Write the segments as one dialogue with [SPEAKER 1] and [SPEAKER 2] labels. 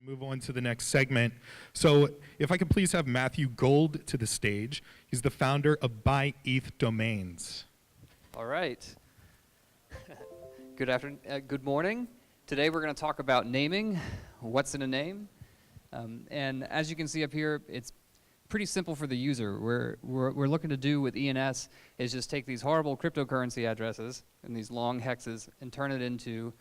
[SPEAKER 1] Move on to the next segment. So if I could please have Matthew Gould to the stage. He's the founder of BuyEthDomains.
[SPEAKER 2] All right. Good afternoon. Good morning. Today we're going to talk about naming, what's in a name. And as you can see up here, it's pretty simple for the user. We're looking to do with ENS is just take these horrible cryptocurrency addresses and these long hexes and turn it into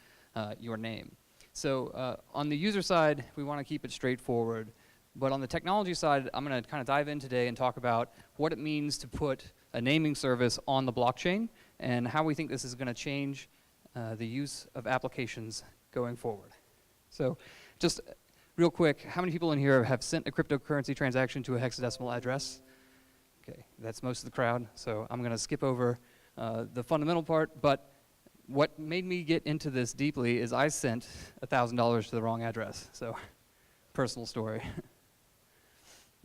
[SPEAKER 2] your name. So on the user side, we want to keep it straightforward. But on the technology side, I'm going to kind of dive in today and talk about what it means to put a naming service on the blockchain and how we think this is going to change the use of applications going forward. So just real quick, how many people in here have sent a cryptocurrency transaction to a hexadecimal address? Okay, that's most of the crowd. So I'm going to skip over the fundamental part, but what made me get into this deeply is I sent $1,000 to the wrong address. So, personal story.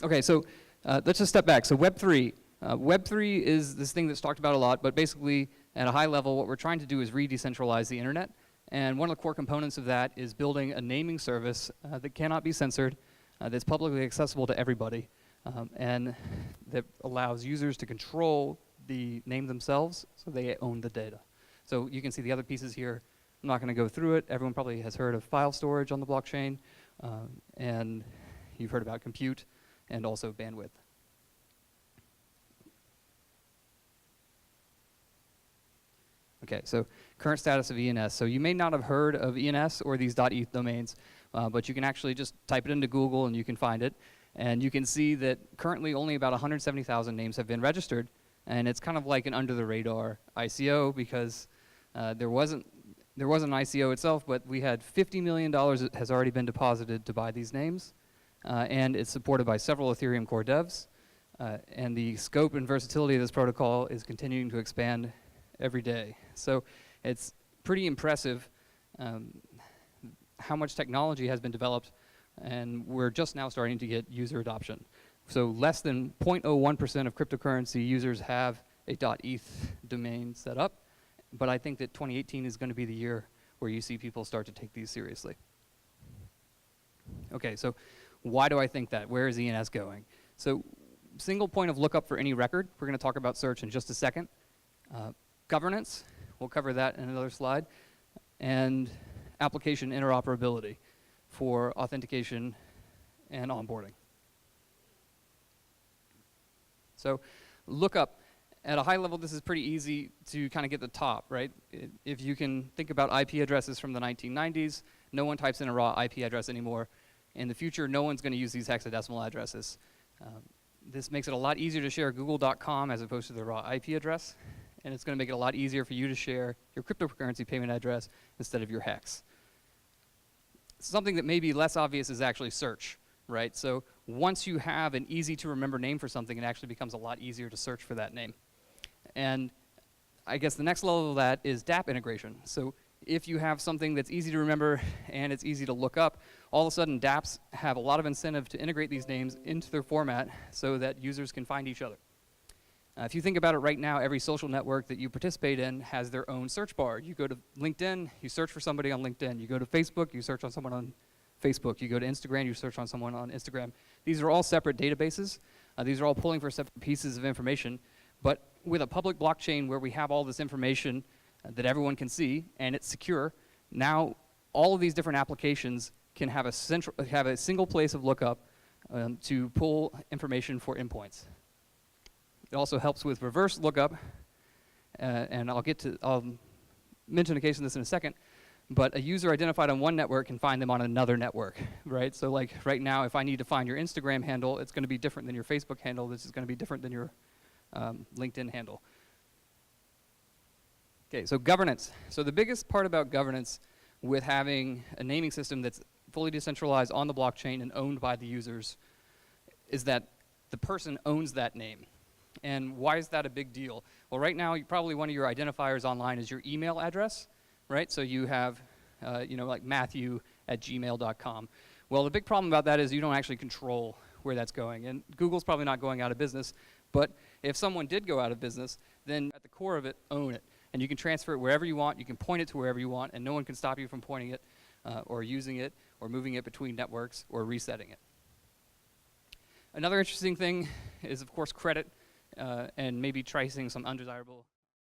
[SPEAKER 2] Okay, so let's just step back. So Web3. Web3 is this thing that's talked about a lot, but basically at a high level what we're trying to do is re-decentralize the internet. And one of the core components of that is building a naming service that cannot be censored, that's publicly accessible to everybody, and that allows users to control the name themselves so they own the data. So you can see the other pieces here. I'm not going to go through it. Everyone probably has heard of file storage on the blockchain, and you've heard about compute and also bandwidth. Okay, so current status of ENS. So you may not have heard of ENS or these .eth domains, but you can actually just type it into Google and you can find it. And you can see that currently only about 170,000 names have been registered. And it's kind of like an under-the-radar ICO because there wasn't an ICO itself, but we had $50 million that has already been deposited to buy these names. And it's supported by several Ethereum core devs. And the scope and versatility of this protocol is continuing to expand every day. So it's pretty impressive how much technology has been developed, and we're just now starting to get user adoption. So less than 0.01% of cryptocurrency users have a .eth domain set up, but I think that 2018 is going to be the year where you see people start to take these seriously. Okay, so why do I think that? Where is ENS going? So single point of lookup for any record. We're going to talk about search in just a second. Governance, we'll cover that in another slide. And application interoperability for authentication and onboarding. So lookup, at a high level, this is pretty easy to kind of get the top, right? If you can think about IP addresses from the 1990s, no one types in a raw IP address anymore. In the future, no one's going to use these hexadecimal addresses. This makes it a lot easier to share google.com as opposed to the raw IP address. And it's going to make it a lot easier for you to share your cryptocurrency payment address instead of your hex. Something that may be less obvious is actually search, right? So once you have an easy to remember name for something, it actually becomes a lot easier to search for that name. And I guess the next level of that is dApp integration. So if you have something that's easy to remember and it's easy to look up, all of a sudden dApps have a lot of incentive to integrate these names into their format so that users can find each other. If you think about it right now, every social network that you participate in has their own search bar. You go to LinkedIn, you search for somebody on LinkedIn. You go to Facebook, you search on someone on Facebook. You go to Instagram, you search on someone on Instagram. These are all separate databases. These are all pulling for separate pieces of information. But with a public blockchain where we have all this information that everyone can see and it's secure, now all of these different applications can have a single place of lookup to pull information for endpoints. It also helps with reverse lookup, and I'll mention a case of this in a second, but a user identified on one network can find them on another network, right? So like right now, if I need to find your Instagram handle, it's going to be different than your Facebook handle. This is going to be different than your LinkedIn handle. Okay, so governance. So the biggest part about governance with having a naming system that's fully decentralized on the blockchain and owned by the users is that the person owns that name. And why is that a big deal? Well, right now, probably one of your identifiers online is your email address, right? So you have, like matthew@gmail.com. Well, the big problem about that is you don't actually control where that's going. And Google's probably not going out of business, but if someone did go out of business, then at the core of it, own it. And you can transfer it wherever you want, you can point it to wherever you want, and no one can stop you from pointing it or using it or moving it between networks, or resetting it. Another interesting thing is, of course, credit, and maybe tracing some undesirable